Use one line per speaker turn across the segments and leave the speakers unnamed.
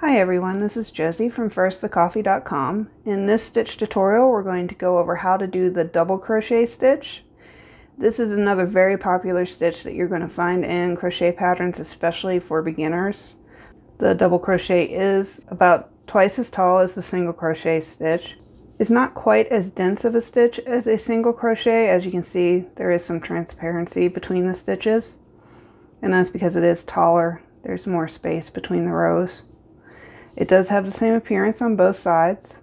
Hi everyone, this is Josie from firstthecoffee.com. In this stitch tutorial we're going to go over how to do the double crochet stitch. This is another very popular stitch that you're going to find in crochet patterns, especially for beginners. The double crochet is about twice as tall as the single crochet stitch. It's not quite as dense of a stitch as a single crochet. As you can see, there is some transparency between the stitches, and that's because it is taller. There's more space between the rows. It does have the same appearance on both sides.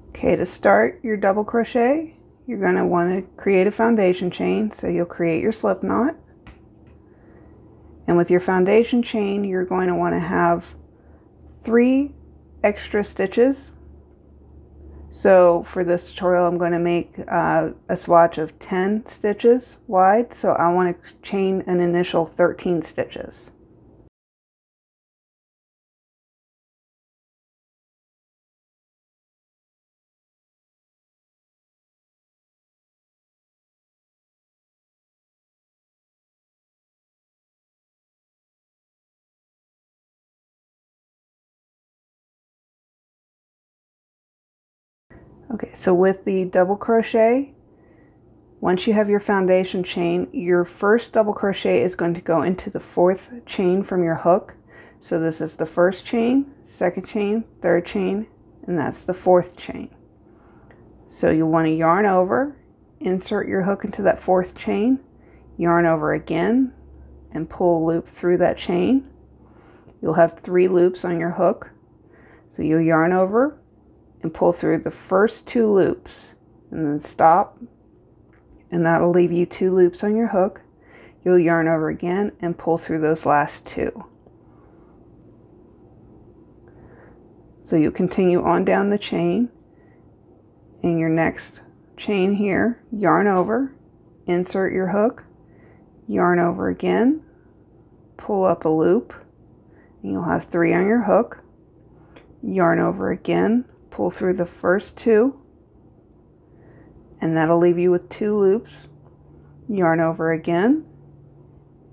Okay, to start your double crochet, you're going to want to create a foundation chain. So you'll create your slip knot. And with your foundation chain, you're going to want to have 3 extra stitches. So for this tutorial, I'm going to make a swatch of 10 stitches wide. So I want to chain an initial 13 stitches. Okay, so with the double crochet, once you have your foundation chain, your first double crochet is going to go into the 4th chain from your hook. So this is the 1st chain, 2nd chain, 3rd chain, and that's the 4th chain. So you'll want to yarn over, insert your hook into that 4th chain, yarn over again, and pull a loop through that chain. You'll have 3 loops on your hook. So you'll yarn over and pull through the first 2 loops and then stop, and that'll leave you 2 loops on your hook. You'll yarn over again and pull through those last 2. So you'll continue on down the chain. In your next chain here, yarn over, insert your hook, yarn over again, pull up a loop, and you'll have 3 on your hook. Yarn over again, pull through the first 2, and that'll leave you with 2 loops. Yarn over again,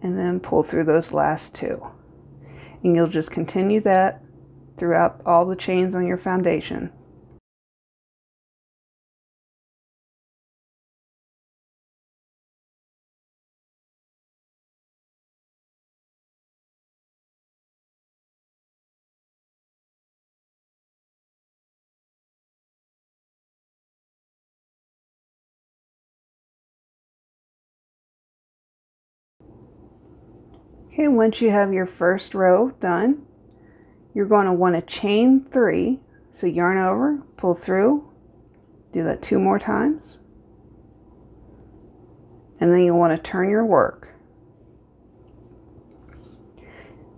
and then pull through those last 2. And you'll just continue that throughout all the chains on your foundation. Okay, once you have your first row done, you're going to want to chain 3. So yarn over, pull through, do that 2 more times, and then you'll want to turn your work.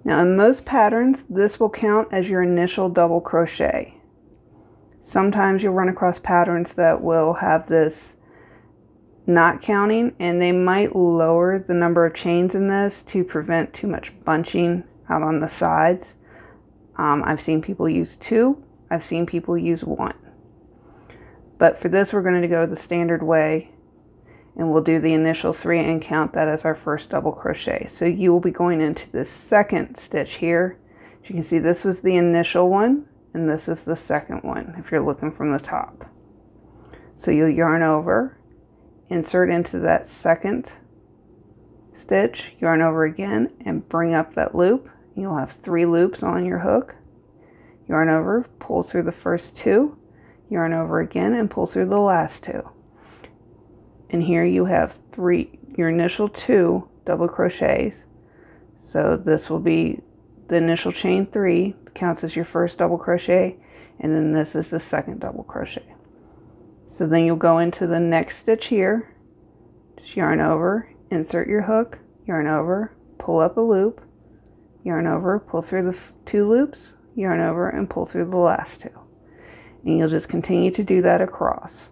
Now in most patterns, this will count as your initial double crochet. Sometimes you'll run across patterns that will have this not counting, and they might lower the number of chains in this to prevent too much bunching out on the sides. I've seen people use 2, I've seen people use 1. But for this, we're going to go the standard way, and we'll do the initial 3 and count that as our first double crochet. So you will be going into this 2nd stitch here. As you can see, this was the initial one, and this is the 2nd one if you're looking from the top. So you'll yarn over, insert into that 2nd stitch, yarn over again, and bring up that loop. You'll have 3 loops on your hook. Yarn over, pull through the first 2, yarn over again, and pull through the last 2. And here you have your initial 2 double crochets. So this will be the initial chain 3, counts as your first double crochet, and then this is the 2nd double crochet. So then you'll go into the next stitch here, just yarn over, insert your hook, yarn over, pull up a loop, yarn over, pull through the 2 loops, yarn over, and pull through the last 2. And you'll just continue to do that across.